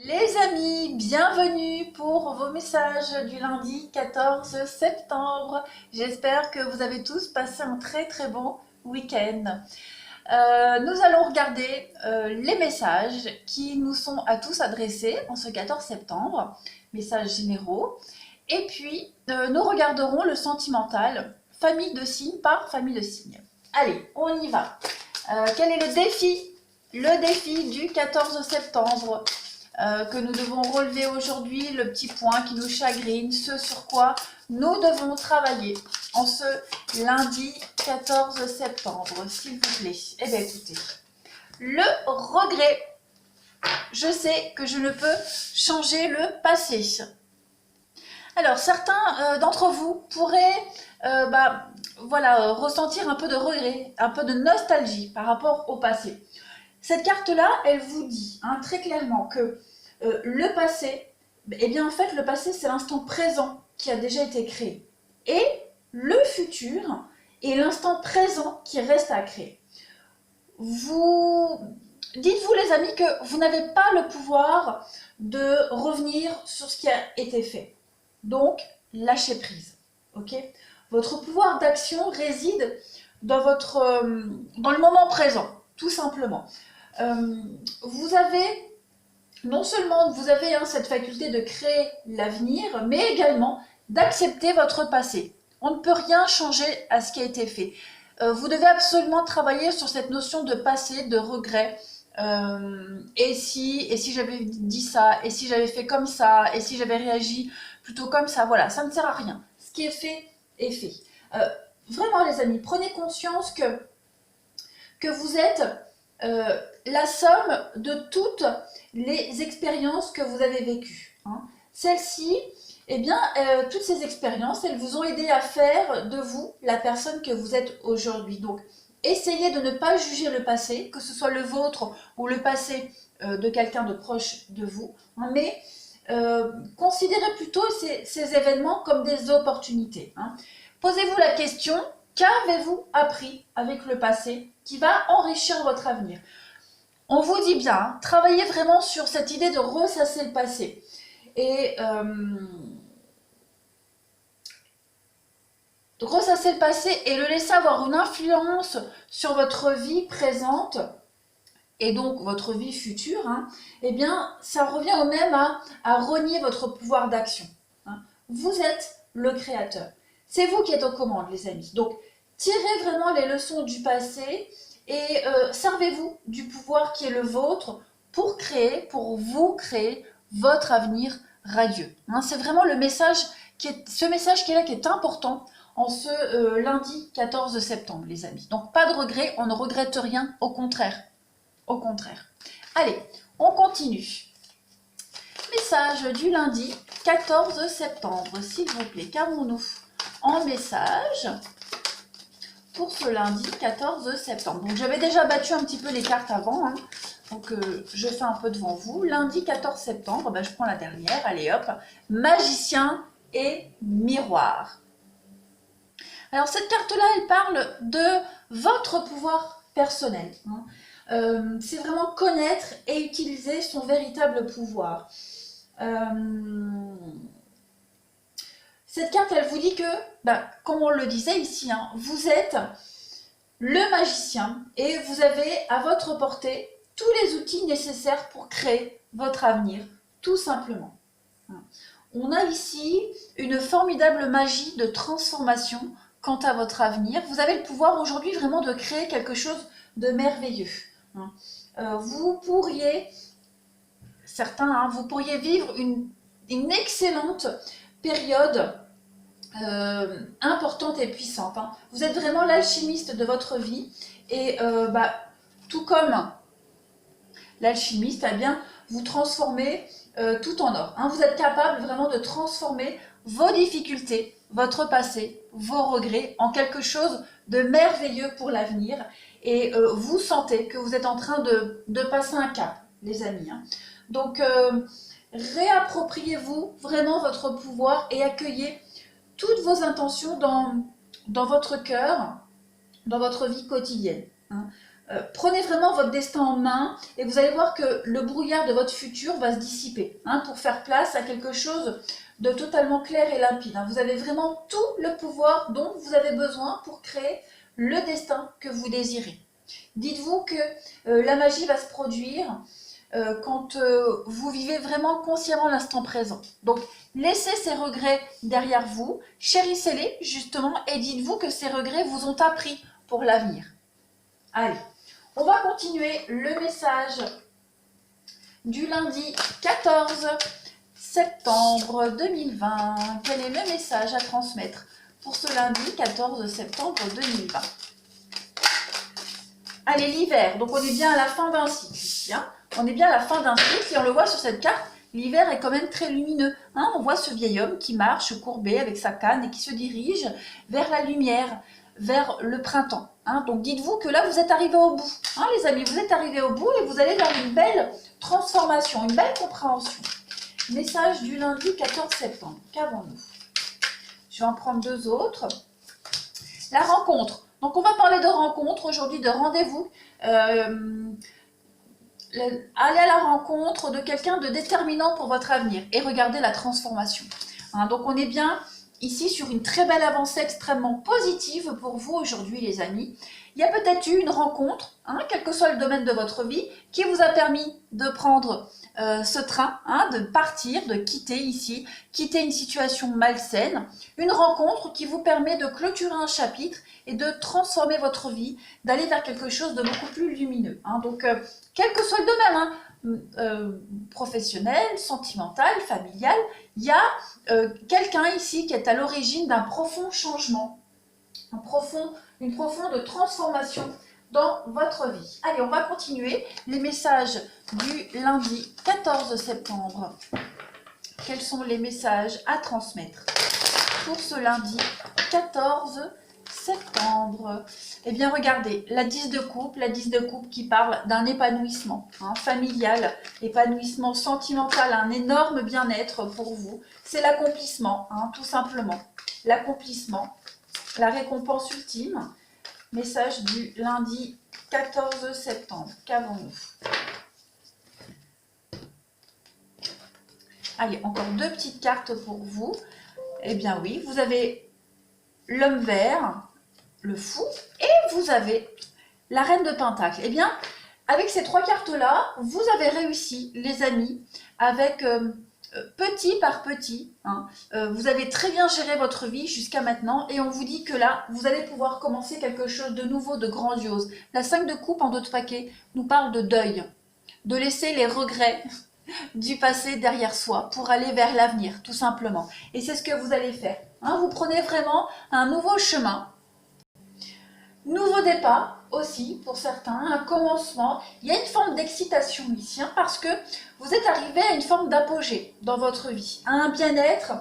Les amis, bienvenue pour vos messages du lundi 14 septembre. J'espère que vous avez tous passé un très bon week-end. Nous allons regarder les messages qui nous sont à tous adressés en ce 14 septembre, messages généraux. Et puis, nous regarderons le sentimental, famille de signes par famille de signes. Allez, on y va. Quel est le défi? Le défi du 14 septembre que nous devons relever aujourd'hui, le petit point qui nous chagrine, ce sur quoi nous devons travailler en ce lundi 14 septembre, s'il vous plaît. Eh bien écoutez, le regret. Je sais que je ne peux changer le passé. Alors certains d'entre vous pourraient ressentir un peu de regret, un peu de nostalgie par rapport au passé. Cette carte-là, elle vous dit très clairement que le passé, eh bien en fait le passé c'est l'instant présent qui a déjà été créé. Et le futur est l'instant présent qui reste à créer. Dites-vous les amis que vous n'avez pas le pouvoir de revenir sur ce qui a été fait. Donc lâchez prise. Ok ? Votre pouvoir d'action réside dans le moment présent, tout simplement. Vous avez non seulement cette faculté de créer l'avenir, mais également d'accepter votre passé. On ne peut rien changer à ce qui a été fait. Vous devez absolument travailler sur cette notion de passé, de regret. Et si j'avais dit ça, et si j'avais fait comme ça, et si j'avais réagi plutôt comme ça, voilà, ça ne sert à rien. Ce qui est fait est fait. Vraiment les amis, prenez conscience que vous êtes la somme de toutes les expériences que vous avez vécues. Celles-ci, eh bien, toutes ces expériences, elles vous ont aidé à faire de vous la personne que vous êtes aujourd'hui. Donc, essayez de ne pas juger le passé, que ce soit le vôtre ou le passé de quelqu'un de proche de vous, mais considérez plutôt ces événements comme des opportunités. Posez-vous la question, qu'avez-vous appris avec le passé qui va enrichir votre avenir? On vous dit bien, travaillez vraiment sur cette idée de ressasser le passé. Et ressasser le passé et le laisser avoir une influence sur votre vie présente et donc votre vie future, eh bien, ça revient au même à renier votre pouvoir d'action. Vous êtes le créateur. C'est vous qui êtes aux commandes, les amis. Donc, tirez vraiment les leçons du passé et servez-vous du pouvoir qui est le vôtre pour vous créer votre avenir radieux. C'est vraiment ce message qui est là qui est important en ce lundi 14 septembre, les amis. Donc, pas de regret, on ne regrette rien, au contraire. Au contraire. Allez, on continue. Message du lundi 14 septembre, s'il vous plaît. Qu'avons-nous en message pour ce lundi 14 septembre? Donc, j'avais déjà battu un petit peu les cartes avant. Donc, je fais un peu devant vous. Lundi 14 septembre, je prends la dernière. Allez, hop. Magicien et miroir. Alors, cette carte-là, elle parle de votre pouvoir personnel. C'est vraiment connaître et utiliser son véritable pouvoir. Cette carte, elle vous dit que, comme on le disait ici, vous êtes le magicien et vous avez à votre portée tous les outils nécessaires pour créer votre avenir, tout simplement. On a ici une formidable magie de transformation quant à votre avenir. Vous avez le pouvoir aujourd'hui vraiment de créer quelque chose de merveilleux. Vous pourriez, certains, vous pourriez vivre une excellente période importante et puissante. Vous êtes vraiment l'alchimiste de votre vie et tout comme l'alchimiste, eh bien, vous transformez tout en or. Vous êtes capable vraiment de transformer vos difficultés, votre passé, vos regrets en quelque chose de merveilleux pour l'avenir. Et vous sentez que vous êtes en train de passer un cap, les amis. Donc, réappropriez-vous vraiment votre pouvoir et accueillez toutes vos intentions dans votre cœur, dans votre vie quotidienne. Prenez vraiment votre destin en main et vous allez voir que le brouillard de votre futur va se dissiper pour faire place à quelque chose de totalement clair et limpide. Vous avez vraiment tout le pouvoir dont vous avez besoin pour créer le destin que vous désirez. Dites-vous que la magie va se produire quand vous vivez vraiment consciemment l'instant présent. Donc, laissez ces regrets derrière vous, chérissez-les justement et dites-vous que ces regrets vous ont appris pour l'avenir. Allez, on va continuer le message du lundi 14 septembre 2020. Quel est le message à transmettre pour ce lundi 14 septembre 2020? Allez, l'hiver. Donc, on est bien à la fin d'un cycle ici. On est bien à la fin d'un cycle et on le voit sur cette carte. L'hiver est quand même très lumineux. On voit ce vieil homme qui marche courbé avec sa canne et qui se dirige vers la lumière, vers le printemps. Donc dites-vous que là vous êtes arrivé au bout, les amis, vous êtes arrivés au bout et vous allez vers une belle transformation, une belle compréhension. Message du lundi 14 septembre, qu'avons-nous? Je vais en prendre deux autres. La rencontre. Donc on va parler de rencontre aujourd'hui, de rendez-vous. Allez à la rencontre de quelqu'un de déterminant pour votre avenir et regardez la transformation. Donc on est bien ici sur une très belle avancée extrêmement positive pour vous aujourd'hui les amis. Il y a peut-être eu une rencontre, quel que soit le domaine de votre vie, qui vous a permis de prendre ce train, de partir, de quitter ici, quitter une situation malsaine. Une rencontre qui vous permet de clôturer un chapitre et de transformer votre vie, d'aller vers quelque chose de beaucoup plus lumineux. Donc, quel que soit le domaine, professionnel, sentimental, familial, il y a quelqu'un ici qui est à l'origine d'un profond changement, une profonde transformation dans votre vie. Allez, on va continuer les messages du lundi 14 septembre. Quels sont les messages à transmettre pour ce lundi 14 septembre? Eh bien, regardez, la 10 de coupe qui parle d'un épanouissement familial, épanouissement sentimental, un énorme bien-être pour vous. C'est l'accomplissement, tout simplement. L'accomplissement, la récompense ultime. Message du lundi 14 septembre. Qu'avons-nous? Allez, encore deux petites cartes pour vous. Eh bien oui, vous avez l'homme vert, le fou, et vous avez la reine de Pentacle. Eh bien, avec ces trois cartes-là, vous avez réussi, les amis, avec petit par petit. Vous avez très bien géré votre vie jusqu'à maintenant et on vous dit que là, vous allez pouvoir commencer quelque chose de nouveau, de grandiose. La 5 de coupe en d'autres paquets nous parle de deuil, de laisser les regrets du passé derrière soi pour aller vers l'avenir, tout simplement. Et c'est ce que vous allez faire. Vous prenez vraiment un nouveau chemin. Nouveau départ aussi pour certains, un commencement. Il y a une forme d'excitation ici parce que vous êtes arrivé à une forme d'apogée dans votre vie, à un bien-être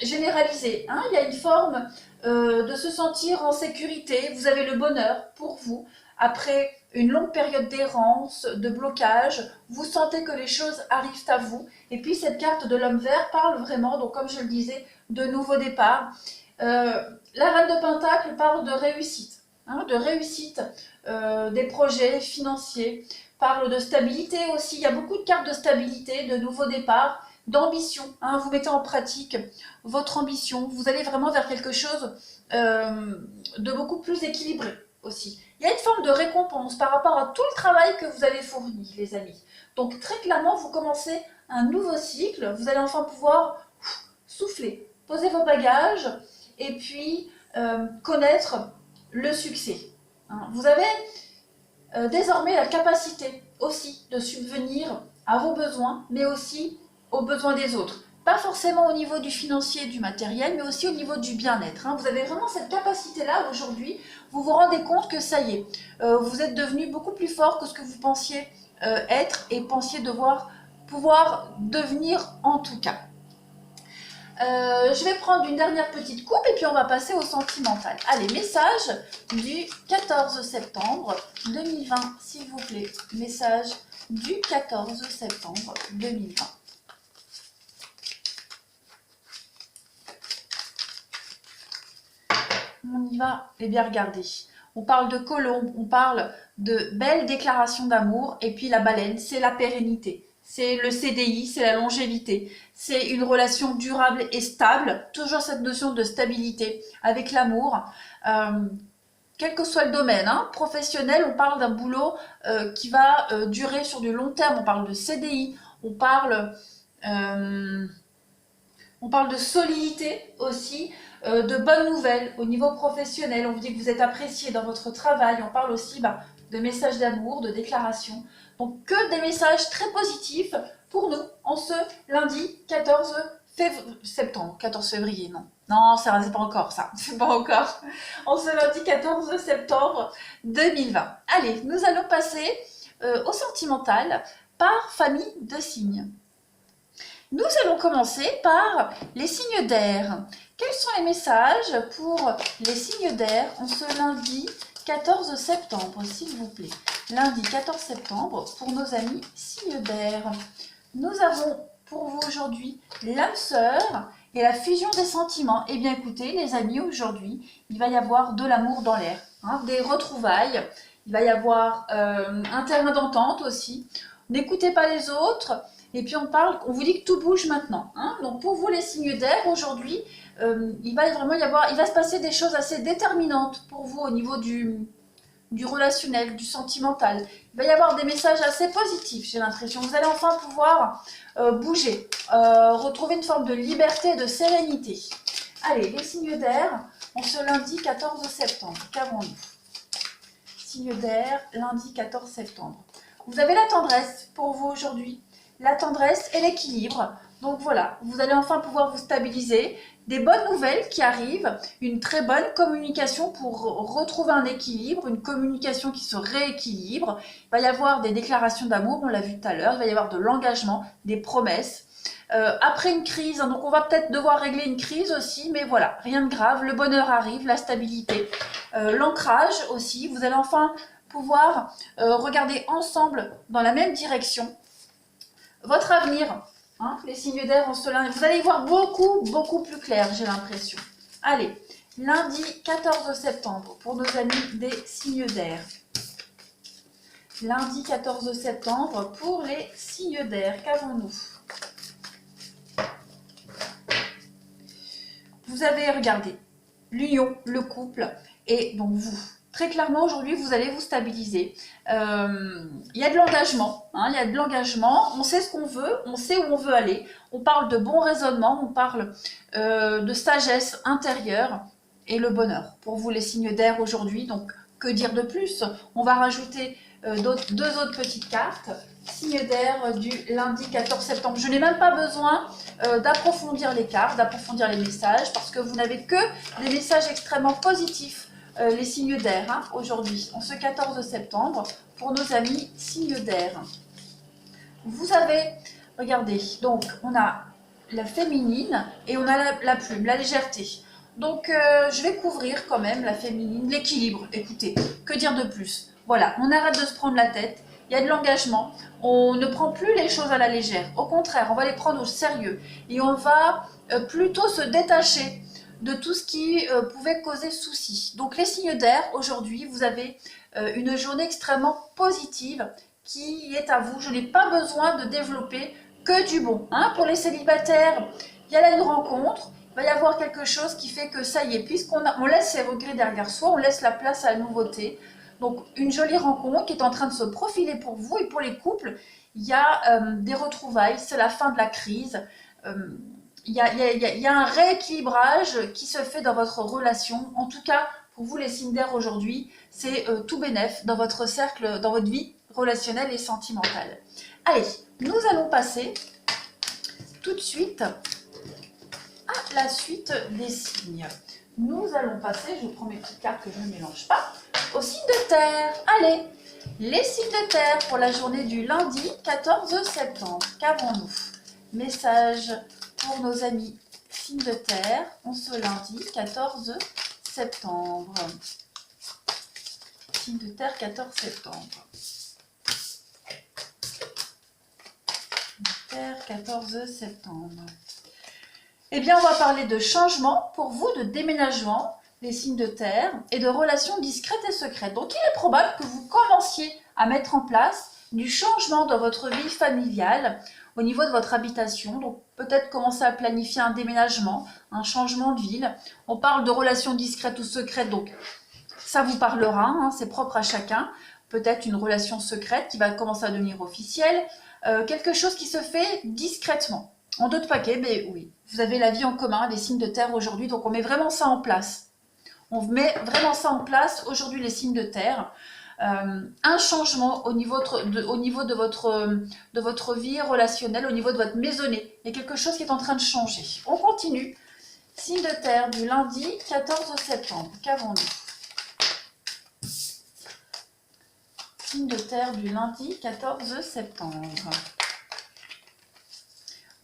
généralisé. Il y a une forme de se sentir en sécurité. Vous avez le bonheur pour vous. Après une longue période d'errance, de blocage, vous sentez que les choses arrivent à vous. Et puis cette carte de l'homme vert parle vraiment, donc comme je le disais, de nouveau départ. La reine de Pentacle parle de réussite, des projets financiers, parle de stabilité aussi. Il y a beaucoup de cartes de stabilité, de nouveau départ, d'ambition. Vous mettez en pratique votre ambition. Vous allez vraiment vers quelque chose de beaucoup plus équilibré aussi. Il y a une forme de récompense par rapport à tout le travail que vous avez fourni, les amis. Donc très clairement, vous commencez un nouveau cycle. Vous allez enfin pouvoir souffler, poser vos bagages et puis connaître le succès. Vous avez désormais la capacité aussi de subvenir à vos besoins, mais aussi aux besoins des autres. Pas forcément au niveau du financier, du matériel, mais aussi au niveau du bien-être. Vous avez vraiment cette capacité-là aujourd'hui. Vous vous rendez compte que ça y est, vous êtes devenu beaucoup plus fort que ce que vous pensiez être et pensiez devoir pouvoir devenir en tout cas. Je vais prendre une dernière petite coupe et puis on va passer au sentimental. Allez, message du 14 septembre 2020, s'il vous plaît. Message du 14 septembre 2020. On y va. Eh bien, regardez. on parle de colombe, on parle de belles déclarations d'amour. Et puis la baleine, c'est la pérennité, c'est le CDI, c'est la longévité. C'est une relation durable et stable, toujours cette notion de stabilité avec l'amour. Quel que soit le domaine, hein, professionnel, on parle d'un boulot qui va durer sur du long terme, on parle de CDI, on parle de solidité aussi, de bonnes nouvelles au niveau professionnel. On vous dit que vous êtes apprécié dans votre travail. On parle aussi de messages d'amour, de déclarations. Donc que des messages très positifs pour nous en ce lundi 14 septembre. 14 février, non. Non, c'est pas encore ça. C'est pas encore. En ce lundi 14 septembre 2020. Allez, nous allons passer au sentimental par famille de signes. Nous allons commencer par les signes d'air. Quels sont les messages pour les signes d'air en ce lundi 14 septembre, s'il vous plaît? Lundi 14 septembre pour nos amis signes d'air. Nous avons pour vous aujourd'hui l'âme sœur et la fusion des sentiments. Eh bien écoutez les amis, aujourd'hui il va y avoir de l'amour dans l'air, hein, des retrouvailles, il va y avoir un terrain d'entente aussi. N'écoutez pas les autres. Et puis on vous dit que tout bouge maintenant. Hein. Donc pour vous les signes d'air, aujourd'hui, il va vraiment il va se passer des choses assez déterminantes pour vous au niveau du relationnel, du sentimental. Il va y avoir des messages assez positifs, j'ai l'impression. Vous allez enfin pouvoir bouger, retrouver une forme de liberté et de sérénité. Allez, les signes d'air, en ce lundi 14 septembre, qu'avons-nous? Signes d'air, lundi 14 septembre. Vous avez la tendresse pour vous aujourd'hui. La tendresse et l'équilibre. Donc voilà, vous allez enfin pouvoir vous stabiliser. Des bonnes nouvelles qui arrivent, une très bonne communication pour retrouver un équilibre, une communication qui se rééquilibre. Il va y avoir des déclarations d'amour, on l'a vu tout à l'heure, il va y avoir de l'engagement, des promesses. Après une crise, hein, donc on va peut-être devoir régler une crise aussi, mais voilà, rien de grave, le bonheur arrive, la stabilité, l'ancrage aussi. Vous allez enfin pouvoir regarder ensemble dans la même direction. Votre avenir, hein, les signes d'air en ce lundi, vous allez y voir beaucoup plus clair, j'ai l'impression. Allez, lundi 14 septembre, pour nos amis des signes d'air. Lundi 14 septembre, pour les signes d'air, qu'avons-nous? Vous avez regardé l'union, le couple, et donc vous. Très clairement, aujourd'hui, vous allez vous stabiliser. Il y a de l'engagement, hein, il y a de l'engagement. On sait ce qu'on veut, on sait où on veut aller. On parle de bon raisonnement, on parle de sagesse intérieure et le bonheur. Pour vous, les signes d'air aujourd'hui, donc que dire de plus? On va rajouter deux autres petites cartes. Signes d'air du lundi 14 septembre. Je n'ai même pas besoin d'approfondir les cartes, d'approfondir les messages, parce que vous n'avez que des messages extrêmement positifs. Les signes d'air, hein, aujourd'hui, en ce 14 septembre, pour nos amis signes d'air. Vous avez, regardez, donc on a la féminine et on a la plume, la légèreté. Donc je vais couvrir quand même la féminine, l'équilibre. Écoutez, que dire de plus? Voilà, on arrête de se prendre la tête, il y a de l'engagement, on ne prend plus les choses à la légère. Au contraire, on va les prendre au sérieux et on va plutôt se détacher de tout ce qui pouvait causer souci. Donc les signes d'air, aujourd'hui, vous avez une journée extrêmement positive qui est à vous. Je n'ai pas besoin de développer que du bon. Hein. Pour les célibataires, il y a là une rencontre, il va y avoir quelque chose qui fait que ça y est, puisqu'on laisse ses regrets derrière soi, on laisse la place à la nouveauté. Donc une jolie rencontre qui est en train de se profiler pour vous. Et pour les couples, il y a des retrouvailles, c'est la fin de la crise. Il y a un rééquilibrage qui se fait dans votre relation. En tout cas, pour vous les signes d'air aujourd'hui, c'est tout bénef dans votre cercle, dans votre vie relationnelle et sentimentale. Allez, nous allons passer tout de suite à la suite des signes. Nous allons passer, je prends mes petites cartes que je ne mélange pas, aux signes de terre. Allez, les signes de terre pour la journée du lundi 14 septembre. Qu'avons-nous? Message pour nos amis signes de terre en ce lundi 14 septembre. Signe de terre 14 septembre. Terre 14 septembre. Eh bien, on va parler de changement pour vous, de déménagement. les signes de terre, et de relations discrètes et secrètes. Donc il est probable que vous commenciez à mettre en place du changement dans votre vie familiale, au niveau de votre habitation. Donc peut-être commencer à planifier un déménagement, un changement de ville. On parle de relations discrètes ou secrètes, donc ça vous parlera, hein, c'est propre à chacun. Peut-être une relation secrète qui va commencer à devenir officielle, quelque chose qui se fait discrètement. En deux de paquets, mais oui, vous avez la vie en commun, les signes de terre aujourd'hui, donc on met vraiment ça en place. On met vraiment ça en place aujourd'hui, les signes de terre. Un changement au niveau de votre vie relationnelle, au niveau de votre maisonnée. Il y a quelque chose qui est en train de changer. On continue. Signe de terre du lundi 14 septembre. Qu'avons-nous? Signe de terre du lundi 14 septembre.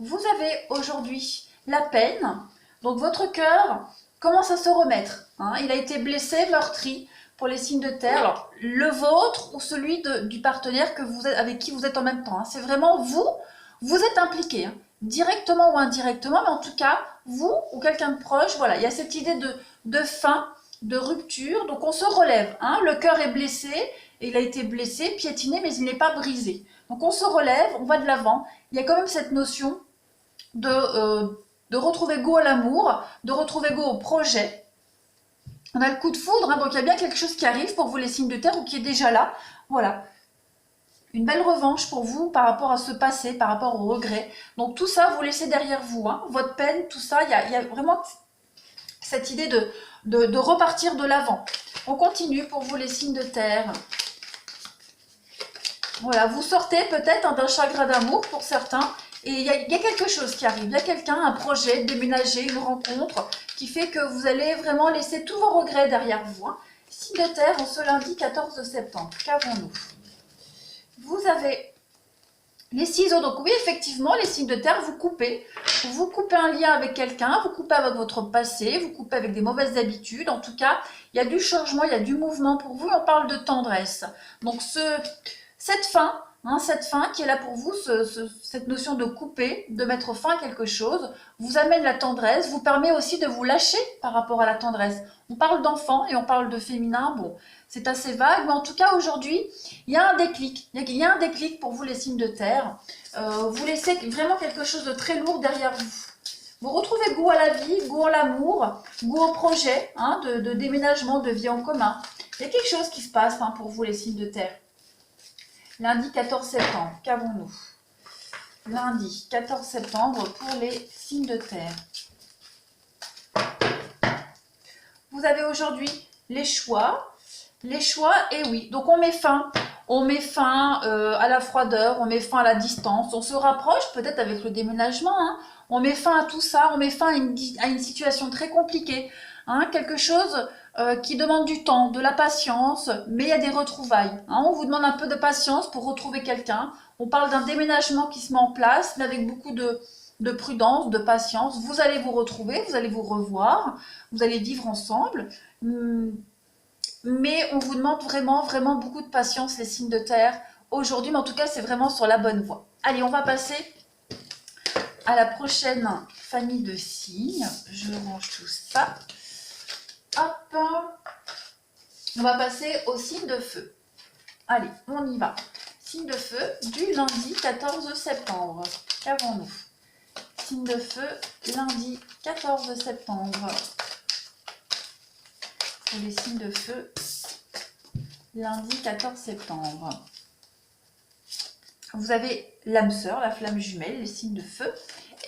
Vous avez aujourd'hui la peine. Donc votre cœur commence à se remettre. Hein. Il a été blessé, meurtri. Pour les signes de terre, alors le vôtre ou celui du partenaire avec qui vous êtes en même temps. Hein. C'est vraiment vous êtes impliqué, hein, directement ou indirectement, mais en tout cas, vous ou quelqu'un de proche, voilà, il y a cette idée de fin, de rupture, donc on se relève. Hein. Le cœur est blessé, et il a été blessé, piétiné, mais il n'est pas brisé. Donc on se relève, on va de l'avant. Il y a quand même cette notion de retrouver goût à l'amour, de retrouver goût au projet. On a le coup de foudre, hein, donc il y a bien quelque chose qui arrive pour vous les signes de terre ou qui est déjà là. Voilà. Une belle revanche pour vous par rapport à ce passé, par rapport au regret. Donc tout ça, vous laissez derrière vous. Hein, votre peine, tout ça, il y a vraiment cette idée de repartir de l'avant. On continue pour vous les signes de terre. Voilà, vous sortez peut-être d'un chagrin d'amour pour certains. Et il y a quelque chose qui arrive. Il y a quelqu'un, un projet, déménager, une rencontre qui fait que vous allez vraiment laisser tous vos regrets derrière vous. Hein. Signe de terre, en ce lundi 14 septembre. Qu'avons-nous? Vous avez les ciseaux. Donc oui, effectivement, les signes de terre, vous coupez. Vous coupez un lien avec quelqu'un, vous coupez avec votre passé, vous coupez avec des mauvaises habitudes. En tout cas, il y a du changement, il y a du mouvement pour vous. On parle de tendresse. Donc cette fin... Hein, cette fin qui est là pour vous, cette notion de couper, de mettre fin à quelque chose, vous amène la tendresse, vous permet aussi de vous lâcher par rapport à la tendresse. On parle d'enfant et on parle de féminin, bon, c'est assez vague, mais en tout cas aujourd'hui, il y a un déclic. Il y a un déclic pour vous les signes de terre. Vous laissez vraiment quelque chose de très lourd derrière vous. Vous retrouvez goût à la vie, goût à l'amour, goût au projet, hein, de déménagement, de vie en commun. Il y a quelque chose qui se passe hein, pour vous les signes de terre. Lundi 14 septembre, qu'avons-nous? Lundi 14 septembre pour les signes de terre. Vous avez aujourd'hui les choix, et oui, donc on met fin à la froideur, on met fin à la distance, on se rapproche peut-être avec le déménagement, hein, on met fin à tout ça, on met fin à une situation très compliquée, hein, quelque chose qui demande du temps, de la patience, mais il y a des retrouvailles. Hein, on vous demande un peu de patience pour retrouver quelqu'un. On parle d'un déménagement qui se met en place, mais avec beaucoup de prudence, de patience. Vous allez vous retrouver, vous allez vous revoir, vous allez vivre ensemble. Mais on vous demande vraiment, vraiment beaucoup de patience, les signes de terre, aujourd'hui. Mais en tout cas, c'est vraiment sur la bonne voie. Allez, on va passer à la prochaine famille de signes. Je range tout ça. Hop, on va passer au signe de feu. Allez, on y va. Signe de feu du lundi 14 septembre. Qu'avons-nous? Signe de feu, lundi 14 septembre. Pour les signes de feu, lundi 14 septembre. Vous avez l'âme sœur, la flamme jumelle, les signes de feu.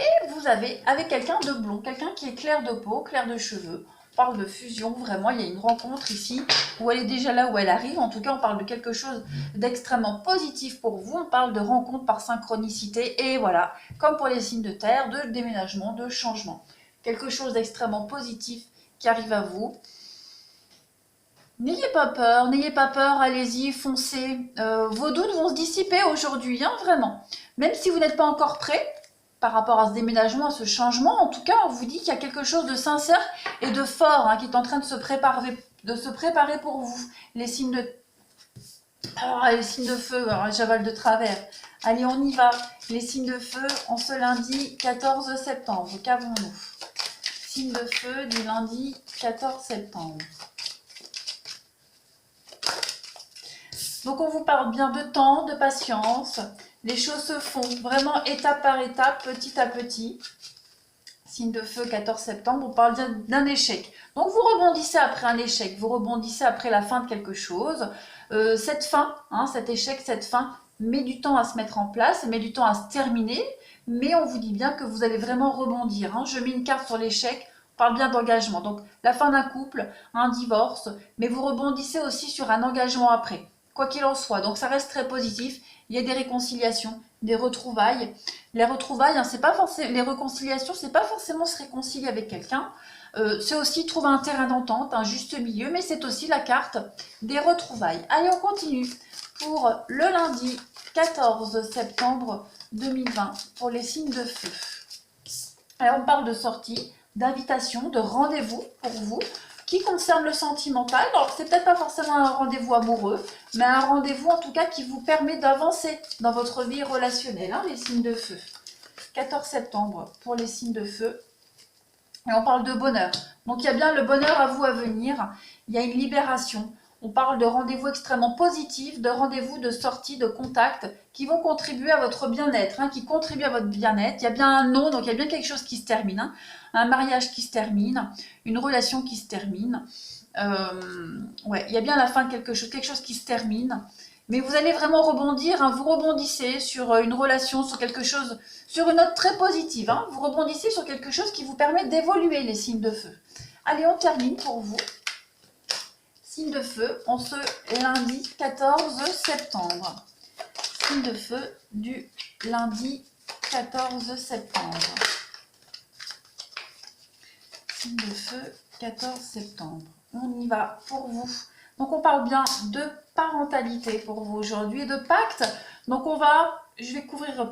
Et vous avez avec quelqu'un de blond, quelqu'un qui est clair de peau, clair de cheveux. On parle de fusion, vraiment, il y a une rencontre ici, où elle est déjà là, où elle arrive. En tout cas, on parle de quelque chose d'extrêmement positif pour vous. On parle de rencontre par synchronicité. Et voilà, comme pour les signes de terre, de déménagement, de changement. Quelque chose d'extrêmement positif qui arrive à vous. N'ayez pas peur, allez-y, foncez. Vos doutes vont se dissiper aujourd'hui, hein, vraiment. Même si vous n'êtes pas encore prêt, par rapport à ce déménagement, à ce changement, en tout cas, on vous dit qu'il y a quelque chose de sincère et de fort hein, qui est en train de se préparer pour vous. Les signes de... les signes de feu, j'avale de travers. Allez, on y va. Les signes de feu en ce lundi 14 septembre. Qu'avons-nous? Signe de feu du lundi 14 septembre. Donc on vous parle bien de temps, de patience. Les choses se font vraiment étape par étape, petit à petit. Signe de feu 14 septembre, on parle d'un échec. Donc vous rebondissez après un échec, vous rebondissez après la fin de quelque chose. Cette fin, cet échec, cette fin met du temps à se mettre en place, met du temps à se terminer. Mais on vous dit bien que vous allez vraiment rebondir. Je mets une carte sur l'échec, on parle bien d'engagement. Donc la fin d'un couple, un divorce, mais vous rebondissez aussi sur un engagement après. Quoi qu'il en soit, donc ça reste très positif. Il y a des réconciliations, des retrouvailles. Les retrouvailles, c'est pas forcément, les réconciliations, c'est pas forcément se réconcilier avec quelqu'un. C'est aussi trouver un terrain d'entente, un juste milieu, mais c'est aussi la carte des retrouvailles. Allez, on continue pour le lundi 14 septembre 2020 pour les signes de feu. Alors, on parle de sortie, d'invitation, de rendez-vous pour vous qui concerne le sentimental. Alors, c'est peut-être pas forcément un rendez-vous amoureux, mais un rendez-vous en tout cas qui vous permet d'avancer dans votre vie relationnelle, les signes de feu. 14 septembre pour les signes de feu. Et on parle de bonheur. Donc, il y a bien le bonheur à vous à venir. Il y a une libération. On parle de rendez-vous extrêmement positifs, de rendez-vous, de sortie, de contact qui vont contribuer à votre bien-être, qui contribuent à votre bien-être. Il y a bien un non, donc il y a bien quelque chose qui se termine. Un mariage qui se termine, une relation qui se termine. Il y a bien la fin de quelque chose qui se termine. Mais vous allez vraiment rebondir, vous rebondissez sur une relation, sur quelque chose, sur une note très positive. Vous rebondissez sur quelque chose qui vous permet d'évoluer, les signes de feu. Allez, on termine pour vous. Signe de feu, en ce lundi 14 septembre. Signe de feu du lundi 14 septembre. Signe de feu 14 septembre. On y va pour vous. Donc on parle bien de parentalité pour vous aujourd'hui, de pacte. Donc je vais couvrir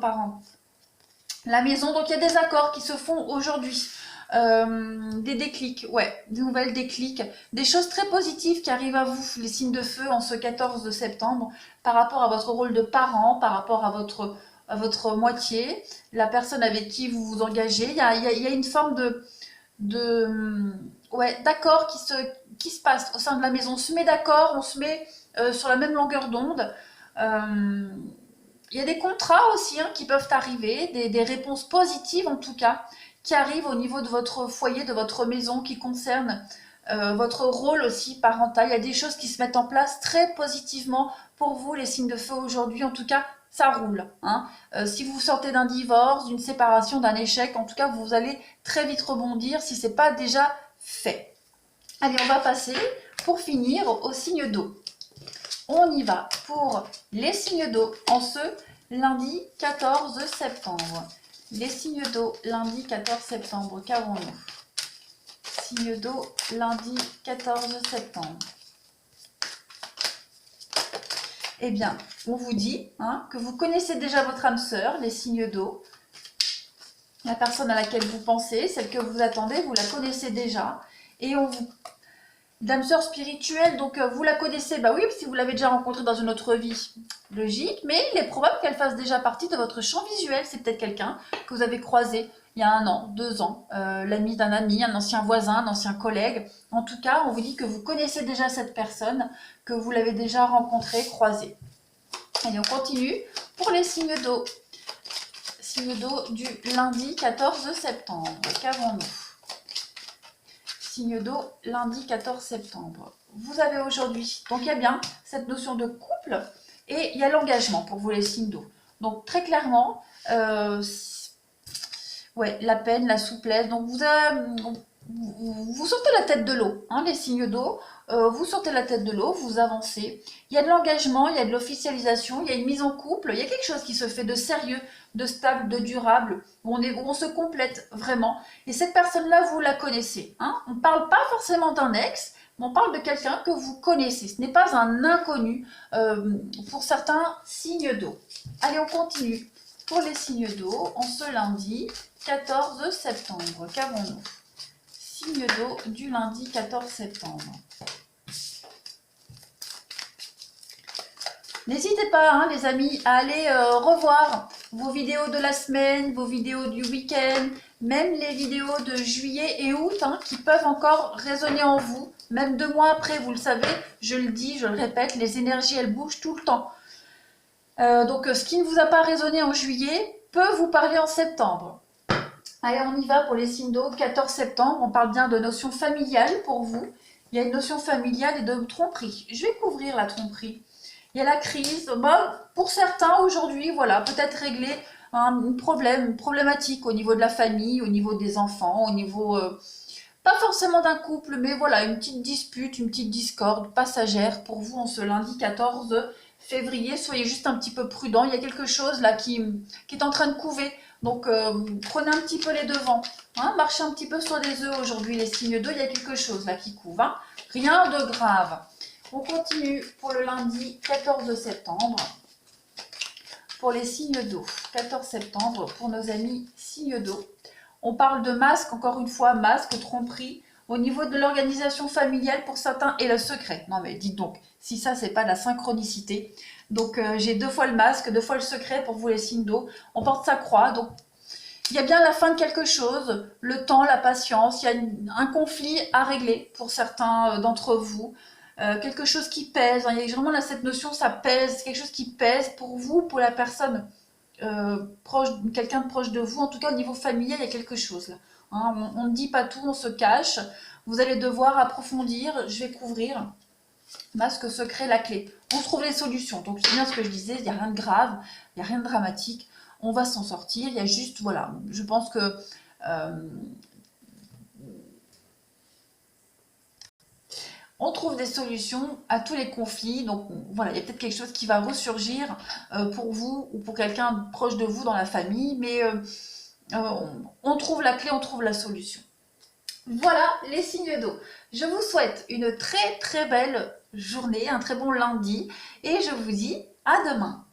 la maison. Donc il y a des accords qui se font aujourd'hui. Des déclics, des nouvelles déclics, des choses très positives qui arrivent à vous, les signes de feu, en ce 14 septembre, par rapport à votre rôle de parent, par rapport à votre moitié, la personne avec qui vous vous engagez. Il y a une forme d'accord qui se passe au sein de la maison. On se met d'accord, on se met sur la même longueur d'onde. Il y a des contrats aussi qui peuvent arriver, des réponses positives en tout cas, qui arrivent au niveau de votre foyer, de votre maison, qui concernent votre rôle aussi parental. Il y a des choses qui se mettent en place très positivement pour vous, les signes de feu aujourd'hui. En tout cas, ça roule. Si vous sortez d'un divorce, d'une séparation, d'un échec, en tout cas, vous allez très vite rebondir si ce n'est pas déjà fait. Allez, on va passer, pour finir, aux signes d'eau. On y va pour les signes d'eau en ce lundi 14 septembre. Les signes d'eau, lundi 14 septembre, qu'avons-nous? Signes d'eau, lundi 14 septembre. Eh bien, on vous dit que vous connaissez déjà votre âme sœur, les signes d'eau. La personne à laquelle vous pensez, celle que vous attendez, vous la connaissez déjà. Et on vous... L'âme sœur spirituelle, donc vous la connaissez, oui, si vous l'avez déjà rencontrée dans une autre vie, logique, mais il est probable qu'elle fasse déjà partie de votre champ visuel. C'est peut-être quelqu'un que vous avez croisé il y a 1 an, 2 ans, l'ami d'un ami, un ancien voisin, un ancien collègue. En tout cas, on vous dit que vous connaissez déjà cette personne, que vous l'avez déjà rencontrée, croisée. Allez, on continue pour les signes d'eau. Signes d'eau du lundi 14 septembre. Qu'avons-nous? Signe d'eau, lundi 14 septembre. Vous avez aujourd'hui, donc il y a bien cette notion de couple et il y a l'engagement pour vous, les signes d'eau. Donc très clairement, la peine, la souplesse. Donc vous sortez la tête de l'eau, les signes d'eau. Vous sortez la tête de l'eau, vous avancez. Il y a de l'engagement, il y a de l'officialisation, il y a une mise en couple, il y a quelque chose qui se fait de sérieux, de stable, de durable, où on se complète vraiment. Et cette personne-là, vous la connaissez. On ne parle pas forcément d'un ex, mais on parle de quelqu'un que vous connaissez. Ce n'est pas un inconnu pour certains signes d'eau. Allez, on continue pour les signes d'eau en ce lundi 14 septembre. Qu'avons-nous? Signe d'eau du lundi 14 septembre. N'hésitez pas, les amis, à aller revoir vos vidéos de la semaine, vos vidéos du week-end, même les vidéos de juillet et août hein, qui peuvent encore résonner en vous, même 2 mois après, vous le savez, je le dis, je le répète, les énergies elles bougent tout le temps. Donc ce qui ne vous a pas résonné en juillet peut vous parler en septembre. Allez, on y va pour les signes d'eau, 14 septembre, on parle bien de notion familiale pour vous. Il y a une notion familiale et de tromperie. Je vais couvrir la tromperie. Il y a la crise. Pour certains, aujourd'hui, voilà, peut-être régler un problème, une problématique au niveau de la famille, au niveau des enfants, au niveau, pas forcément d'un couple, mais voilà, une petite dispute, une petite discorde passagère pour vous en ce lundi 14 février. Soyez juste un petit peu prudent. Il y a quelque chose là qui est en train de couver. Donc, prenez un petit peu les devants. Hein, marchez un petit peu sur des œufs aujourd'hui, les signes d'eau. Il y a quelque chose là qui couve. Hein. Rien de grave. On continue pour le lundi 14 septembre. Pour les signes d'eau. 14 septembre pour nos amis signes d'eau. On parle de masque, encore une fois, masque, tromperie. Au niveau de l'organisation familiale, pour certains, et le secret. Non mais dites donc, si ça, c'est pas la synchronicité. Donc, j'ai 2 fois le masque, 2 fois le secret pour vous les signes d'eau. On porte sa croix, donc il y a bien la fin de quelque chose, le temps, la patience. Il y a un conflit à régler pour certains d'entre vous. Quelque chose qui pèse. Hein. Il y a vraiment là cette notion, ça pèse. Quelque chose qui pèse pour vous, pour la personne proche, quelqu'un de proche de vous. En tout cas, au niveau familial, il y a quelque chose là. Hein, on ne dit pas tout, on se cache. Vous allez devoir approfondir. Je vais couvrir. Masque secret, la clé. On trouve les solutions. Donc, c'est bien ce que je disais. Il n'y a rien de grave, il n'y a rien de dramatique. On va s'en sortir. Il y a juste, voilà, je pense que on trouve des solutions à tous les conflits. Donc, voilà, il y a peut-être quelque chose qui va ressurgir pour vous ou pour quelqu'un proche de vous dans la famille. Mais on trouve la clé, on trouve la solution. Voilà les signes d'eau. Je vous souhaite une très très belle journée, un très bon lundi et je vous dis à demain.